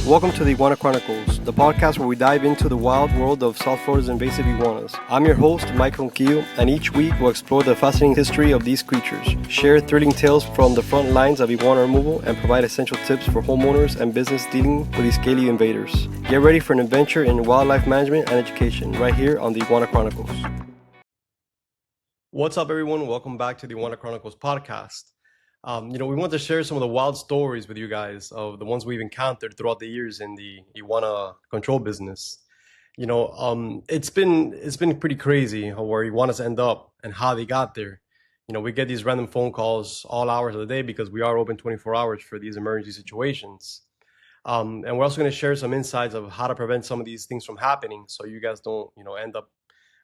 Welcome to the Iguana Chronicles, the podcast where we dive into the wild world of South Florida's invasive iguanas. I'm your host, Mike Ronquillo, and each week we'll explore the fascinating history of these creatures, share thrilling tales from the front lines of iguana removal, and provide essential tips for homeowners and business dealing with these scaly invaders. Get ready for an adventure in wildlife management and education right here on the Iguana Chronicles. What's up, everyone? Welcome back to the Iguana Chronicles podcast. We want to share some of the wild stories with you guys of the ones we've encountered throughout the years in the iguana control business. It's been pretty crazy where iguanas end up and how they got there. We get these random phone calls all hours of the day because we are open 24 hours for these emergency situations. And we're also going to share some insights of how to prevent some of these things from happening, so you guys don't, end up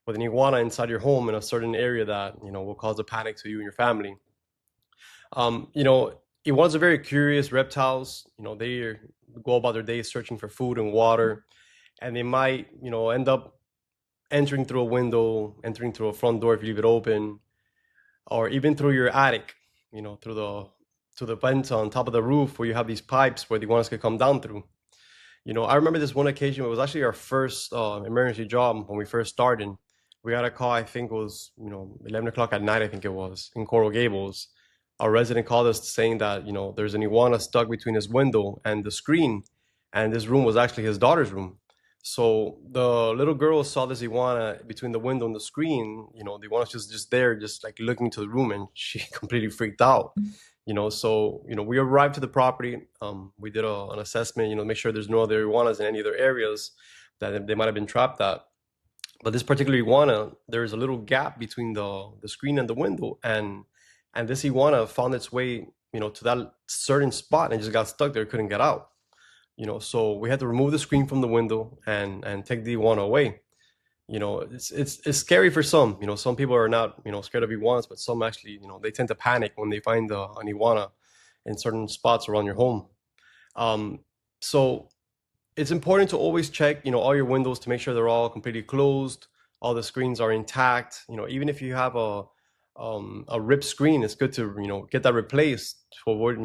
with an iguana inside your home in a certain area that, will cause a panic to you and your family. Iguanas are very curious reptiles. They go about their day searching for food and water, and they might, end up entering through a window, entering through a front door if you leave it open, or even through your attic, through the vents on top of the roof where you have these pipes where the iguanas could come down through. I remember this one occasion. It was actually our first emergency job when we first started. We got a call, I think it was, 11 o'clock at night, I think it was, in Coral Gables. Our resident called us saying that, there's an iguana stuck between his window and the screen, and this room was actually his daughter's room. So the little girl saw this iguana between the window and the screen. The iguana's just there, just like looking to the room, and she completely freaked out. We arrived to the property. We did an assessment, make sure there's no other iguanas in any other areas that they might have been trapped at. But this particular iguana, there's a little gap between the screen and the window, and this iguana found its way, to that certain spot and just got stuck there, couldn't get out. So we had to remove the screen from the window and take the iguana away. It's scary for some. Some people are not, scared of iguanas, but some actually, they tend to panic when they find an iguana in certain spots around your home. So it's important to always check, all your windows to make sure they're all completely closed, all the screens are intact. Even if you have a ripped screen, it's good to get that replaced to avoid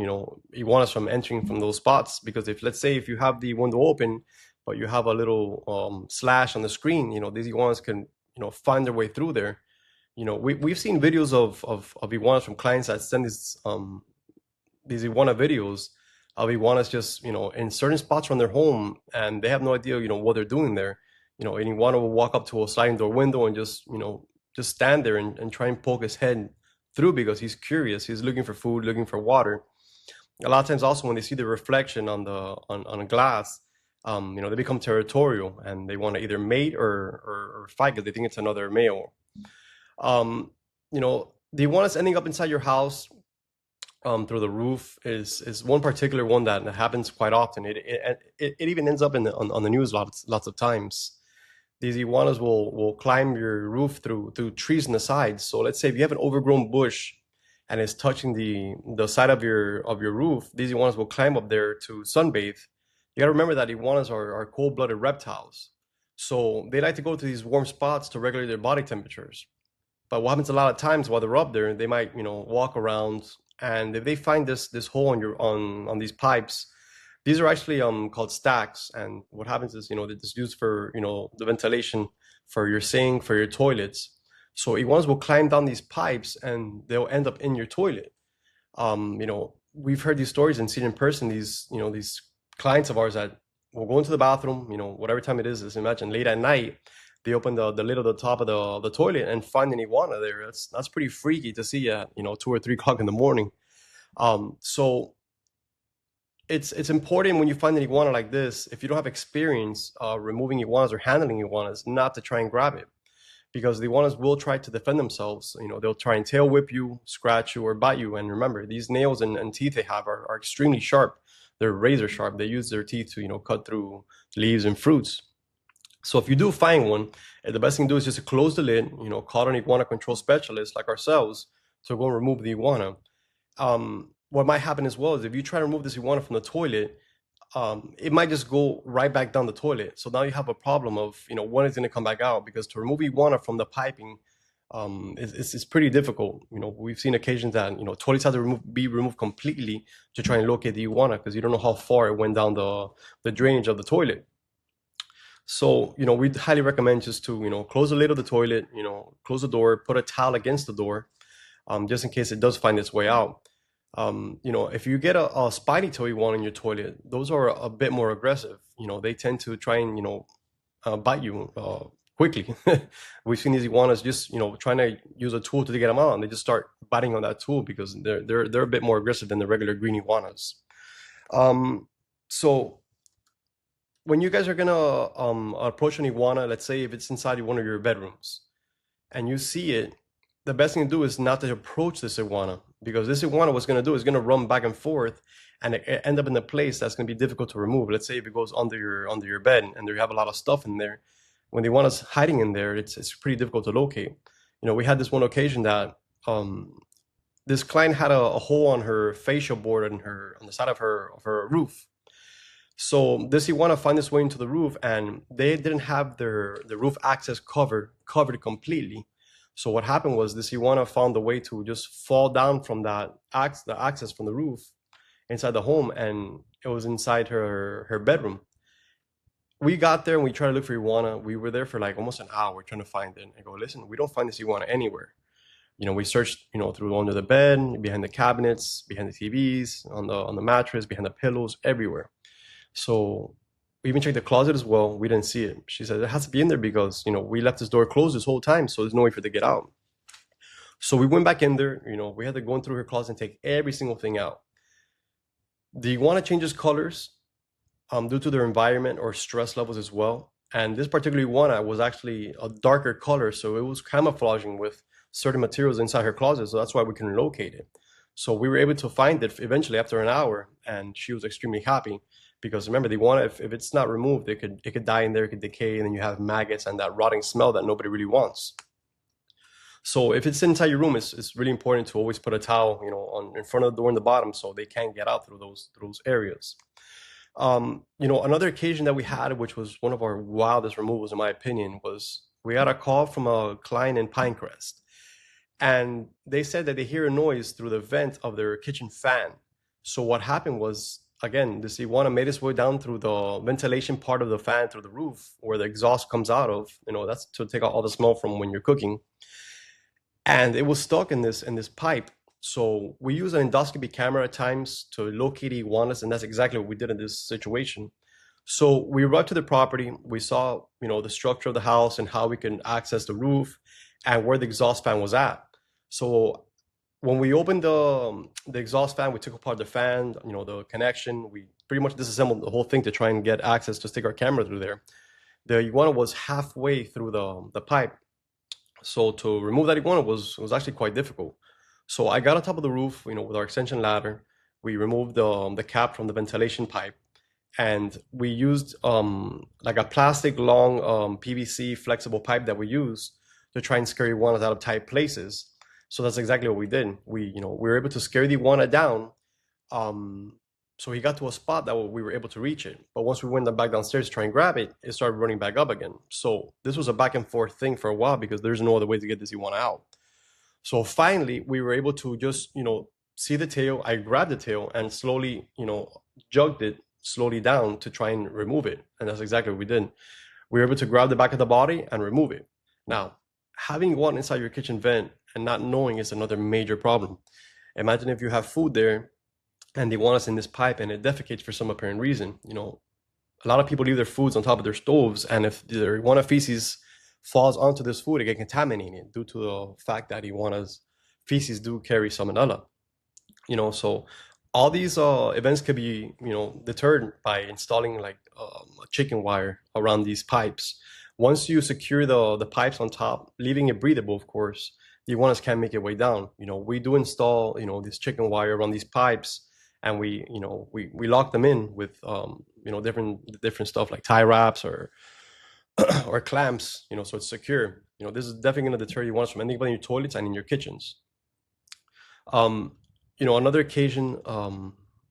iguanas from entering from those spots. Because let's say if you have the window open but you have a little slash on the screen, these iguanas can find their way through there. We've seen videos of iguanas from clients that send these iguana videos of iguanas just in certain spots around their home, and they have no idea what they're doing there. An iguana will walk up to a sliding door window and just stand there and try and poke his head through because he's curious. He's looking for food, looking for water. A lot of times also when they see the reflection on a glass, they become territorial and they want to either mate or fight because they think it's another male. The iguanas ending up inside your house through the roof is one particular one that happens quite often. It even ends up on the news lots of times. These iguanas will climb your roof through trees on the sides. So let's say if you have an overgrown bush and it's touching the side of your roof, these iguanas will climb up there to sunbathe. You got to remember that iguanas are cold-blooded reptiles. So they like to go to these warm spots to regulate their body temperatures. But what happens a lot of times while they're up there, they might walk around, and if they find this hole on these pipes, these are actually called stacks, and what happens is it's used for the ventilation for your sink, for your toilets. So iguanas will climb down these pipes and they'll end up in your toilet. We've heard these stories and seen in person these clients of ours that will go into the bathroom, whatever time it is. Just imagine late at night, they open the lid of the top of the toilet and find an iguana there. That's pretty freaky to see at 2 or 3 o'clock in the morning. So it's important when you find an iguana like this, if you don't have experience removing iguanas or handling iguanas, not to try and grab it, because the iguanas will try to defend themselves. They'll try and tail whip you, scratch you, or bite you. And remember, these nails and teeth they have are extremely sharp. They're razor sharp. They use their teeth to cut through leaves and fruits. So if you do find one, the best thing to do is just to close the lid, call an iguana control specialist like ourselves to go and remove the iguana. What might happen as well is if you try to remove this iguana from the toilet, it might just go right back down the toilet. So now you have a problem of, when it's going to come back out, because to remove iguana from the piping, It's pretty difficult. We've seen occasions that toilets have to be removed completely to try and locate the iguana because you don't know how far it went down the drainage of the toilet. So we'd highly recommend just to close the lid of the toilet, close the door, put a towel against the door, just in case it does find its way out. If you get a spiny tail iguana in your toilet, those are a bit more aggressive. They tend to try and bite you quickly. We've seen these iguanas just trying to use a tool to get them out, and they just start biting on that tool because they're a bit more aggressive than the regular green iguanas. So when you guys are gonna approach an iguana, let's say if it's inside one of your bedrooms and you see it, the best thing to do is not to approach this iguana, because this iguana, what's going to do is going to run back and forth and end up in a place that's going to be difficult to remove. Let's say if it goes under your bed and you have a lot of stuff in there, when the iguana's hiding in there, it's pretty difficult to locate. We had this one occasion that this client had a hole on her fascia board on the side of her roof. So this iguana found its way into the roof, and they didn't have the roof access covered completely. So what happened was this iguana found a way to just fall down from the access from the roof inside the home, and it was inside her bedroom. We got there and we tried to look for iguana. We were there for like almost an hour trying to find it. And go, listen, we don't find this iguana anywhere. We searched, through under the bed, behind the cabinets, behind the TVs, on the mattress, behind the pillows, everywhere. So we even checked the closet as well. We didn't see it. She said it has to be in there because we left this door closed this whole time, so there's no way for it to get out. So we went back in there. We had to go in through her closet and take every single thing out. The iguana changes colors due to their environment or stress levels as well. And this particular iguana was actually a darker color, so it was camouflaging with certain materials inside her closet. So that's why we couldn't locate it. So we were able to find it eventually after an hour, and she was extremely happy. Because remember, the iguana, if it's not removed, it could die in there, it could decay, and then you have maggots and that rotting smell that nobody really wants. So if it's inside your room, it's really important to always put a towel, in front of the door and the bottom, so they can't get out through those areas. Another occasion that we had, which was one of our wildest removals, in my opinion, was we had a call from a client in Pinecrest, and they said that they hear a noise through the vent of their kitchen fan. So what happened was, again, this iguana made its way down through the ventilation part of the fan through the roof where the exhaust comes out of. That's to take out all the smell from when you're cooking. And it was stuck in this pipe. So we use an endoscopy camera at times to locate iguanas, and that's exactly what we did in this situation. So we arrived to the property. We saw, the structure of the house and how we can access the roof and where the exhaust fan was at. So when we opened the exhaust fan, we took apart the fan, the connection. We pretty much disassembled the whole thing to try and get access to stick our camera through there. The iguana was halfway through the pipe. So to remove that iguana was actually quite difficult. So I got on top of the roof, with our extension ladder. We removed the cap from the ventilation pipe, and we used like a plastic long PVC flexible pipe that we use to try and scare iguanas out of tight places. So that's exactly what we did. We were able to scare the iguana down. So he got to a spot that we were able to reach it. But once we went back downstairs to try and grab it, it started running back up again. So this was a back and forth thing for a while because there's no other way to get this iguana out. So finally, we were able to just, see the tail. I grabbed the tail and slowly, jugged it slowly down to try and remove it. And that's exactly what we did. We were able to grab the back of the body and remove it. Now, having one inside your kitchen vent and not knowing is another major problem. Imagine if you have food there and the iguana's in this pipe and it defecates for some apparent reason. A lot of people leave their foods on top of their stoves, and if their iguana feces falls onto this food, it gets contaminated due to the fact that iguana's feces do carry salmonella. So all these events could be, deterred by installing like a chicken wire around these pipes. Once you secure the pipes on top, leaving it breathable, of course, the iguanas can't make it way down. We do install, this chicken wire around these pipes, and we lock them in with, different stuff like tie wraps or or clamps, so it's secure. This is definitely going to deter iguanas from ending up in your toilets and in your kitchens. Another occasion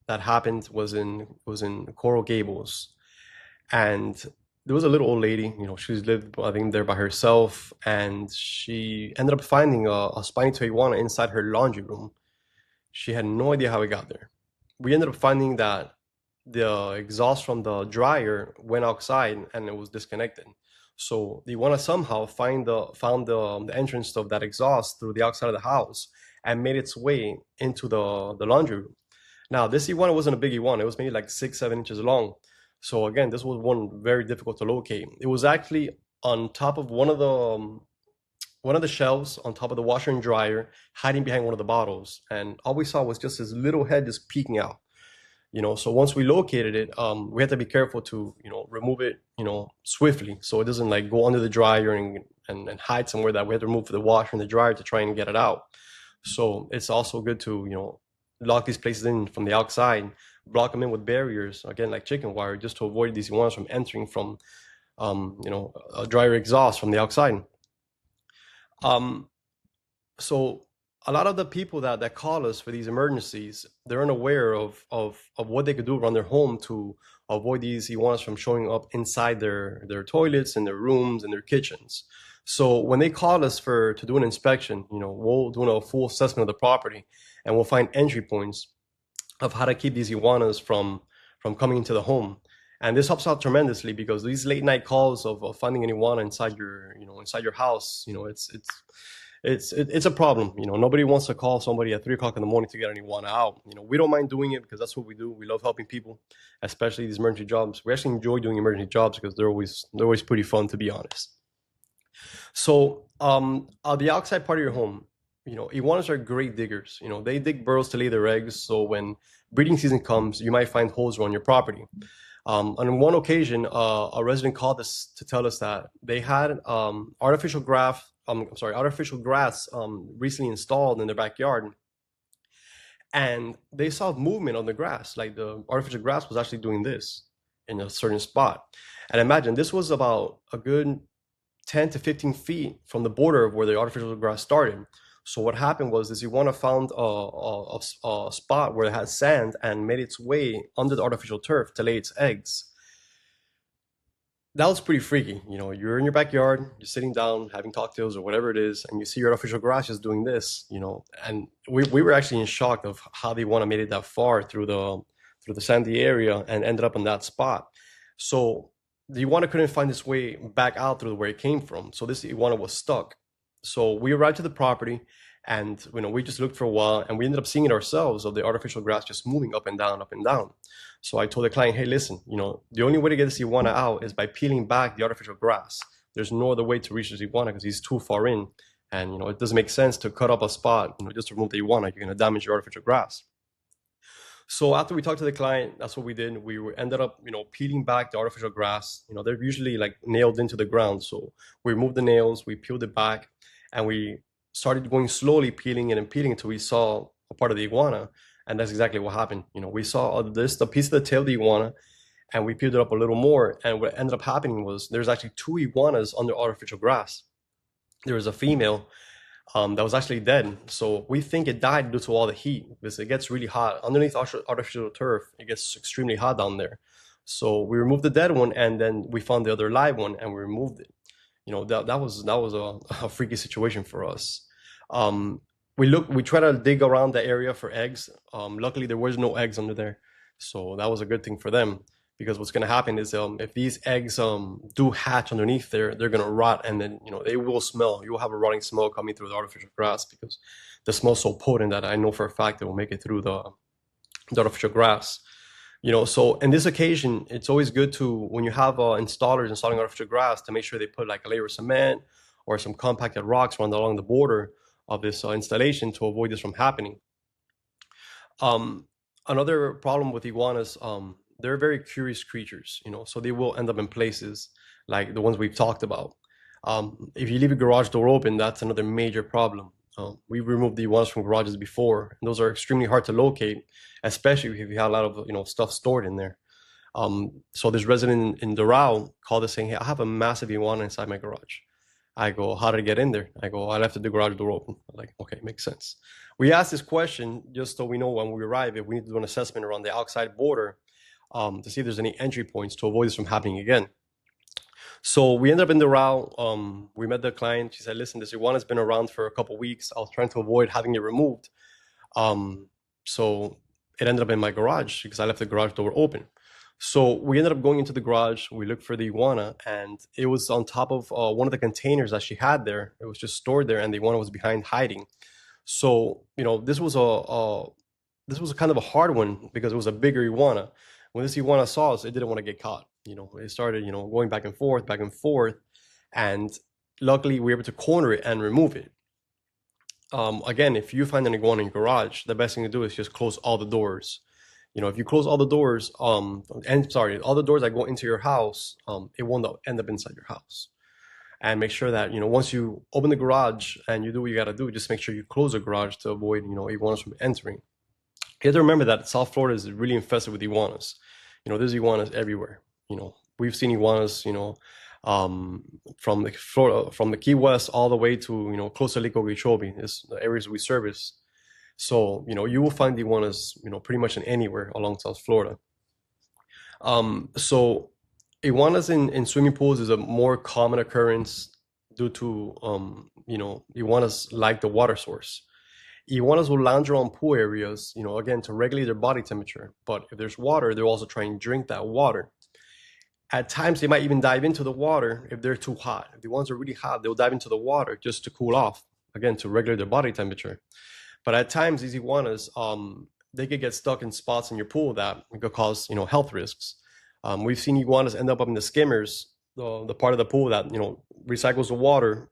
that happened was in Coral Gables, and there was a little old lady, she's lived, I think, there by herself, and she ended up finding a spiny-tailed iguana inside her laundry room. She had no idea how it got there. We ended up finding that the exhaust from the dryer went outside and it was disconnected. So the iguana somehow found the entrance of that exhaust through the outside of the house and made its way into the laundry room. Now, this iguana wasn't a big iguana. It was maybe like 6, 7 inches long. So again, this was one very difficult to locate. It was actually on top of one of the shelves, on top of the washer and dryer, hiding behind one of the bottles. And all we saw was just his little head just peeking out. So once we located it, we had to be careful to remove it swiftly, so it doesn't like go under the dryer and hide somewhere that we had to remove the washer and the dryer to try and get it out. So it's also good to lock these places in from the outside, block them in with barriers, again like chicken wire, just to avoid these ones from entering from a dryer exhaust from the outside. So a lot of the people that call us for these emergencies, they're unaware of what they could do around their home to avoid these iguanas from showing up inside their toilets and their rooms and their kitchens. So when they call us to do an inspection, we'll do a full assessment of the property, and we'll find entry points of how to keep these iguanas from coming into the home. And this helps out tremendously, because these late night calls of finding an iguana inside your house, it's a problem. Nobody wants to call somebody at 3 o'clock in the morning to get an iguana out. We don't mind doing it because that's what we do. We love helping people, especially these emergency jobs. We actually enjoy doing emergency jobs because they're always pretty fun, to be honest. So the outside part of your home, iguanas are great diggers. They dig burrows to lay their eggs. So when breeding season comes, you might find holes around your property. On one occasion, a resident called us to tell us that they had artificial grass recently installed in their backyard, and they saw movement on the grass. Like the artificial grass was actually doing this in a certain spot. And imagine this was about a good 10 to 15 feet from the border of where the artificial grass started. So what happened was this iguana found a spot where it had sand and made its way under the artificial turf to lay its eggs. That was pretty freaky. You're in your backyard, you're sitting down, having cocktails or whatever it is, and you see your artificial grass just doing this, and we were actually in shock of how the iguana made it that far through the sandy area and ended up in that spot. So the iguana couldn't find its way back out through where it came from. So this iguana was stuck. So we arrived to the property, and we just looked for a while, and we ended up seeing it ourselves, of the artificial grass just moving up and down, up and down. So I told the client, hey, listen, the only way to get this iguana out is by peeling back the artificial grass. There's no other way to reach this iguana because he's too far in, and it doesn't make sense to cut up a spot, just to remove the iguana. You're going to damage your artificial grass. So after we talked to the client, that's what we did. We ended up, peeling back the artificial grass. They're usually like nailed into the ground. So we removed the nails, we peeled it back, and we started going slowly, peeling it and peeling until we saw a part of the iguana. And that's exactly what happened. We saw the piece of the tail of the iguana, and we peeled it up a little more. And what ended up happening was there's actually 2 iguanas under artificial grass. There was a female that was actually dead. So we think it died due to all the heat, because it gets really hot underneath artificial turf. It gets extremely hot down there. So we removed the dead one, and then we found the other live one, and we removed it. That was a freaky situation for us. We tried to dig around the area for eggs. Luckily, there was no eggs under there, so that was a good thing for them. Because what's going to happen is if these eggs do hatch underneath there, they're going to rot, and then they will smell. You will have a rotting smell coming through the artificial grass, because the smell's so potent that I know for a fact it will make it through the artificial grass. So in this occasion, it's always good to, when you have installers installing artificial grass, to make sure they put like a layer of cement or some compacted rocks along the border of this installation to avoid this from happening. Another problem with iguanas, they're very curious creatures, so they will end up in places like the ones we've talked about. If you leave a garage door open, that's another major problem. We've removed the iguanas from garages before, and those are extremely hard to locate, especially if you have a lot of stuff stored in there. So this resident in Doral called us saying, hey, I have a massive iguana inside my garage. I go, how did it get in there? I go, I left the garage door open. I'm like, okay, makes sense. We asked this question just so we know when we arrive if we need to do an assessment around the outside border to see if there's any entry points to avoid this from happening again. So we ended up in the route. We met the client. She said, "Listen, this iguana's been around for a couple weeks. I was trying to avoid having it removed. Um, so it ended up in my garage because I left the garage door open. So we ended up going into the garage. We looked for the iguana, and it was on top of one of the containers that she had there. It was just stored there, and the iguana was behind hiding. So this was a kind of a hard one because it was a bigger iguana. When this iguana saw us, it didn't want to get caught. It started going back and forth, and luckily we were able to corner it and remove it. Again, if you find an iguana in your garage, the best thing to do is just close all the doors. If you close all the doors, and sorry, all the doors that go into your house, it won't end up inside your house. And make sure that once you open the garage and you do what you got to do, just make sure you close the garage to avoid iguanas from entering. You have to remember that South Florida is really infested with iguanas. There's iguanas everywhere. We've seen iguanas, from the Key West all the way to close to Lake Okeechobee, is the areas we service. So you will find iguanas pretty much in anywhere along South Florida. So iguanas in swimming pools is a more common occurrence due to iguanas like the water source. Iguanas will lounge around pool areas, again, to regulate their body temperature. But if there's water, they'll also try and drink that water. At times, they might even dive into the water if they're too hot. If the ones are really hot, they'll dive into the water just to cool off, again, to regulate their body temperature. But at times, these iguanas, they could get stuck in spots in your pool that could cause, health risks. We've seen iguanas end up in the skimmers, the part of the pool that, recycles the water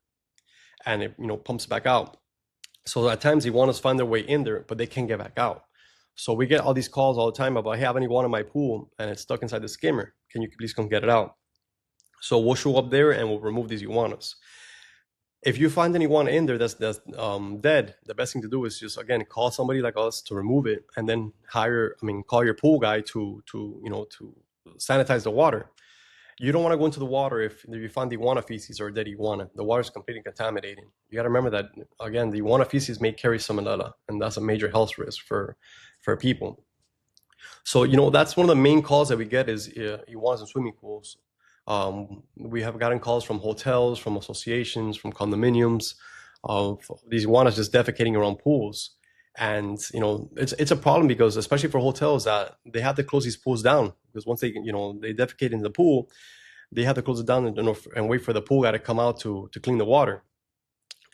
and it, pumps back out. So at times iguanas find their way in there, but they can't get back out. So we get all these calls all the time about, hey, I have an iguana in my pool and it's stuck inside the skimmer. Can you please come get it out? So we'll show up there and we'll remove these iguanas. If you find an iguana in there that's dead, the best thing to do is just, again, call somebody like us to remove it, and then call your pool guy to sanitize the water. You don't want to go into the water if you find the iguana feces or a dead iguana. The water is completely contaminated. You got to remember that, again, the iguana feces may carry salmonella, and that's a major health risk for people. So, that's one of the main calls that we get is iguanas in swimming pools. We have gotten calls from hotels, from associations, from condominiums of these iguanas just defecating around pools. And it's a problem because, especially for hotels, that they have to close these pools down, because once they they defecate in the pool, they have to close it down and wait for the pool guy to come out to clean the water.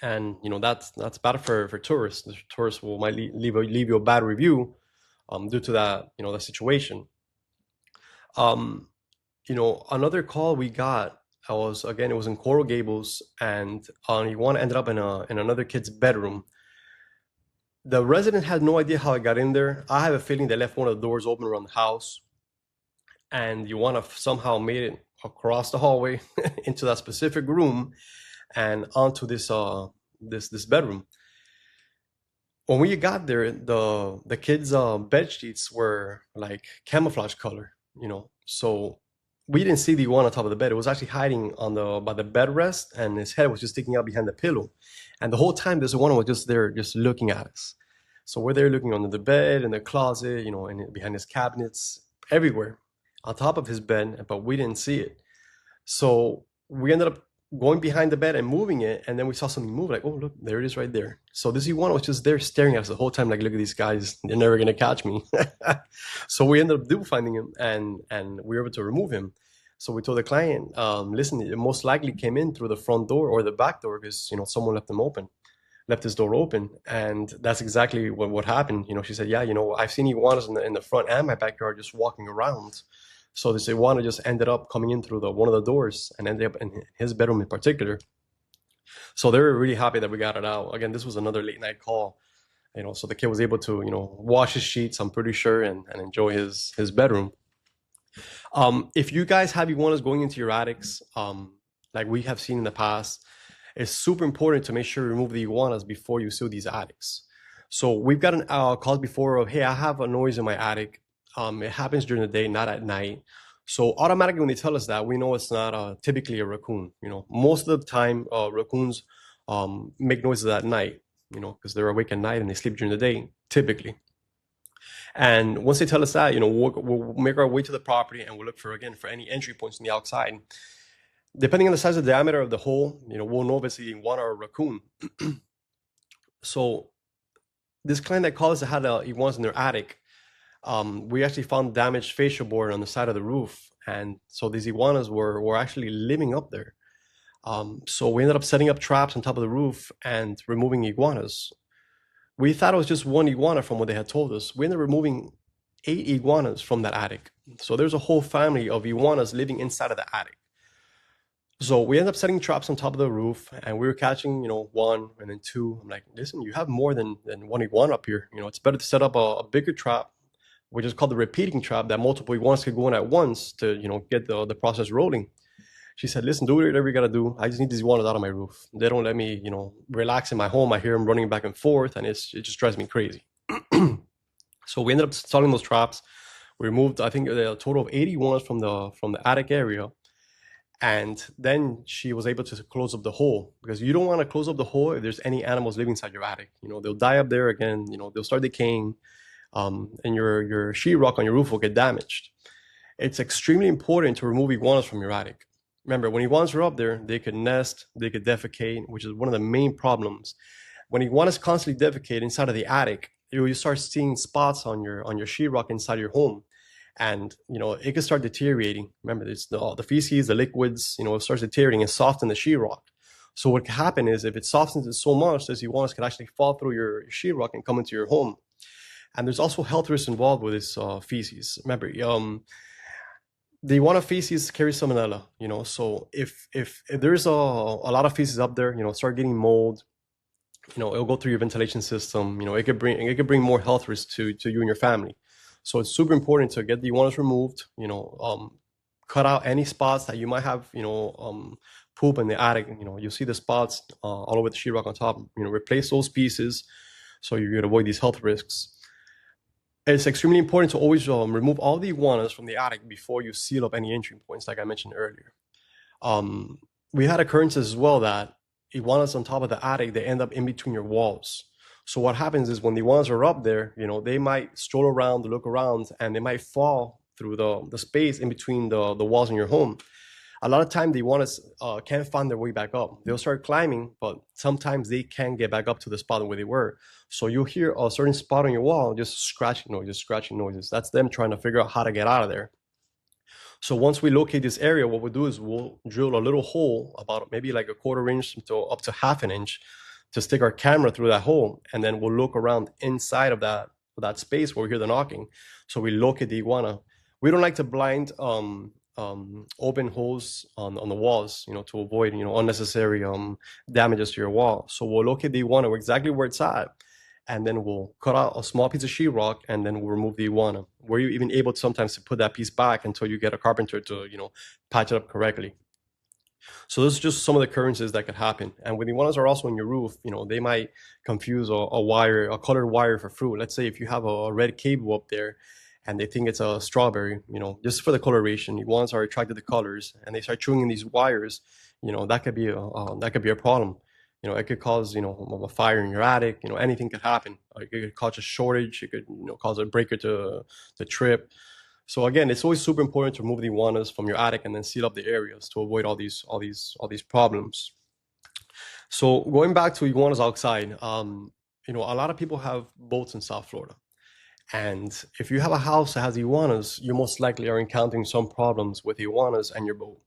And that's bad for tourists. The tourists might leave you a bad review due to that that situation. Another call we got, it was in Coral Gables, and iguana ended up in another kid's bedroom. The resident had no idea how it got in there. I have a feeling they left one of the doors open around the house, and iguana somehow made it across the hallway into that specific room and onto this bedroom. When we got there, the kids' bed sheets were like camouflage color, so we didn't see the iguana on top of the bed. It was actually hiding by the bed rest, and his head was just sticking out behind the pillow. And the whole time, this iguana was just there, just looking at us. So we're there looking under the bed, in the closet, and behind his cabinets, everywhere, on top of his bed, but we didn't see it. So we ended up going behind the bed and moving it, and then we saw something move, like, oh, look, there it is right there. So this iguana was just there staring at us the whole time, like, look at these guys, they're never gonna catch me. So we ended up finding him, and we were able to remove him. So we told the client, listen, it most likely came in through the front door or the back door because someone left his door open, and that's exactly what happened. She said, yeah, I've seen iguanas in the front and my backyard just walking around. So this iguana just ended up coming in through one of the doors and ended up in his bedroom in particular. So they were really happy that we got it out. Again, this was another late night call, so the kid was able to, wash his sheets, I'm pretty sure, and enjoy his bedroom. If you guys have iguanas going into your attics, like we have seen in the past, it's super important to make sure you remove the iguanas before you seal these attics. So we've gotten calls before of, hey, I have a noise in my attic. It happens during the day, not at night. So automatically when they tell us that, we know it's not typically a raccoon. Most of the time raccoons make noises at night, because they're awake at night and they sleep during the day, typically. And once they tell us that, we'll make our way to the property and we'll look for any entry points on the outside. Depending on the size of the diameter of the hole, we'll know if it's an iguana or a raccoon. So this client that called us that had iguanas in their attic, we actually found damaged fascia board on the side of the roof, and so these iguanas were actually living up there. So we ended up setting up traps on top of the roof and removing iguanas. We thought it was just one iguana from what they had told us. We ended up removing 8 iguanas from that attic. So there's a whole family of iguanas living inside of the attic. So we ended up setting traps on top of the roof, and we were catching, one and then two. I'm like, listen, you have more than one iguana up here. It's better to set up a bigger trap, which is called the repeating trap, that multiple iguanas could go in at once to, get the process rolling. She said, listen, do whatever you gotta do. I just need these iguanas out of my roof. They don't let me, relax in my home. I hear them running back and forth, and it just drives me crazy. So we ended up installing those traps. We removed, I think, a total of 80 iguanas from the attic area. And then she was able to close up the hole, because you don't want to close up the hole if there's any animals living inside your attic. They'll die up there again. They'll start decaying, and your sheetrock on your roof will get damaged. It's extremely important to remove iguanas from your attic. Remember, when iguanas are up there, they could nest, they could defecate, which is one of the main problems. When iguanas constantly defecate inside of the attic, you start seeing spots on your sheetrock inside your home, and it can start deteriorating. Remember, it's the feces, the liquids, it starts deteriorating and soften the sheetrock. So what can happen is, if it softens it so much, these iguanas can actually fall through your sheetrock and come into your home. And there's also health risks involved with this feces. Remember, the iguana feces carry salmonella. So if there's a lot of feces up there, start getting mold, it'll go through your ventilation system. It could bring more health risks to you and your family. So it's super important to get the iguanas removed. Cut out any spots that you might have, poop in the attic. You see the spots all over the sheetrock on top. Replace those pieces so you can avoid these health risks. It's extremely important to always remove all the iguanas from the attic before you seal up any entry points, like I mentioned earlier. We had occurrences as well that iguanas on top of the attic, they end up in between your walls. So what happens is, when the iguanas are up there, they might stroll around, look around, and they might fall through the space in between the walls in your home. A lot of time the iguanas can't find their way back up. They'll start climbing, but sometimes they can't get back up to the spot where they were. So you'll hear a certain spot on your wall just scratching noises. That's them trying to figure out how to get out of there. So once we locate this area, what we'll do is we'll drill a little hole, about maybe like a 1/4 inch to up to 1/2 inch, to stick our camera through that hole, and then we'll look around inside of that space where we hear the knocking. So we locate the iguana. We don't like to blind open holes on the walls, to avoid unnecessary damages to your wall. So we'll locate the iguana exactly where it's at, and then we'll cut out a small piece of sheetrock, and then we'll remove the iguana. We're even able to sometimes to put that piece back until you get a carpenter to patch it up correctly. So those are just some of the occurrences that could happen. And when the iguanas are also on your roof, they might confuse a colored wire for fruit. Let's say if you have a red cable up there and they think it's a strawberry, just for the coloration, iguanas are attracted to colors, and they start chewing in these wires. That could be a problem. It could cause a fire in your attic. Anything could happen. It could cause a shortage. It could cause a breaker to trip. So again, it's always super important to remove the iguanas from your attic and then seal up the areas to avoid all these problems. So going back to iguanas outside, a lot of people have boats in South Florida, and if you have a house that has iguanas, you most likely are encountering some problems with iguanas and your boat.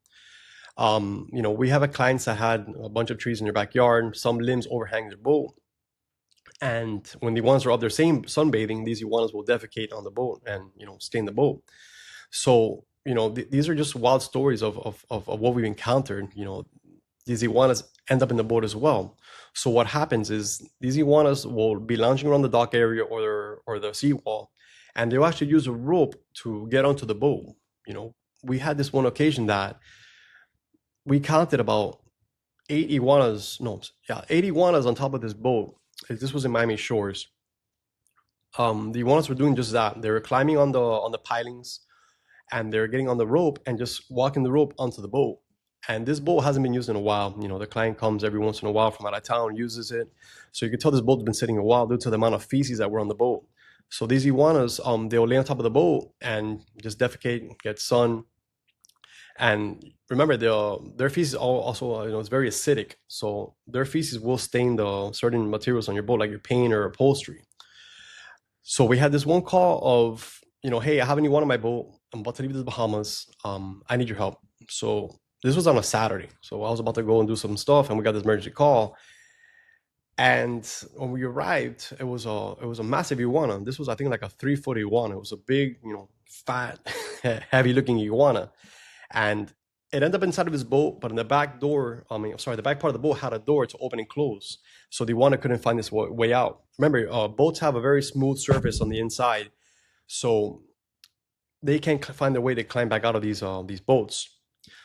We have a client that had a bunch of trees in their backyard, some limbs overhang their boat. And when the iguanas are up there sunbathing, these iguanas will defecate on the boat and stain the boat. So these are just wild stories of what we've encountered. These iguanas end up in the boat as well. So what happens is, these iguanas will be lounging around the dock area or the seawall, and they'll actually use a rope to get onto the boat. We had this one occasion that we counted about 8 iguanas on top of this boat. This was in Miami Shores. The iguanas were doing just that. They were climbing on the pilings, and they're getting on the rope and just walking the rope onto the boat. And this boat hasn't been used in a while. The client comes every once in a while from out of town, uses it. So you can tell this boat's been sitting a while due to the amount of feces that were on the boat. So these iguanas, they'll lay on top of the boat and just defecate, get sun. And remember, their feces also it's very acidic, so their feces will stain the certain materials on your boat, like your paint or upholstery. So we had this one call of, hey, I have an iguana on my boat. I'm about to leave the Bahamas. I need your help. So this was on a Saturday. So I was about to go and do some stuff, and we got this emergency call. And when we arrived, it was a massive iguana. This was, I think, like a 3-foot iguana. It was a big, fat, heavy-looking iguana, and it ended up inside of his boat. But in the back door, the back part of the boat had a door to open and close, so the iguana couldn't find his way out. Remember, boats have a very smooth surface on the inside, so they can't find their way to climb back out of these boats.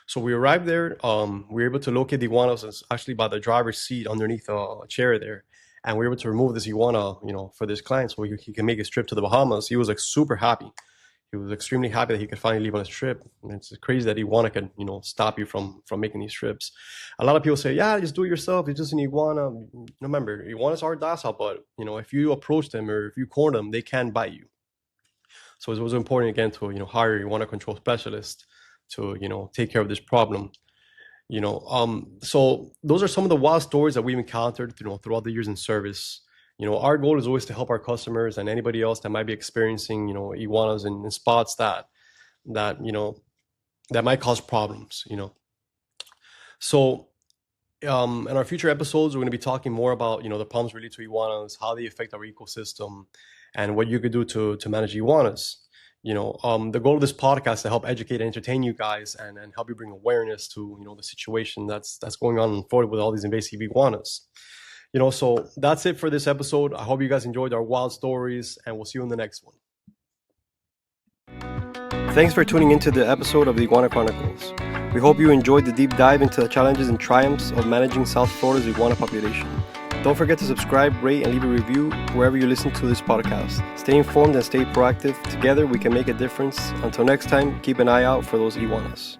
So we arrived there. We were able to locate the iguana. It was actually by the driver's seat underneath a chair there. And we were able to remove this iguana, for this client so he can make his trip to the Bahamas. He was like super happy. He was extremely happy that he could finally leave on his trip. And it's crazy that iguana can, stop you from making these trips. A lot of people say, yeah, just do it yourself. It's just an iguana. Remember, iguanas are docile, but, if you approach them or if you corner them, they can bite you. So it was important, again, to, hire a iguana control specialist to, take care of this problem. So those are some of the wild stories that we've encountered, throughout the years in service. Our goal is always to help our customers and anybody else that might be experiencing, iguanas in spots that might cause problems. So in our future episodes, we're going to be talking more about, the problems related to iguanas, how they affect our ecosystem, and what you could do to manage iguanas. The goal of this podcast is to help educate and entertain you guys and help you bring awareness to, the situation that's going on in Florida with all these invasive iguanas. So that's it for this episode. I hope you guys enjoyed our wild stories, and we'll see you in the next one. Thanks for tuning into the episode of the Iguana Chronicles. We hope you enjoyed the deep dive into the challenges and triumphs of managing South Florida's iguana population. Don't forget to subscribe, rate, and leave a review wherever you listen to this podcast. Stay informed and stay proactive. Together, we can make a difference. Until next time, keep an eye out for those iguanas.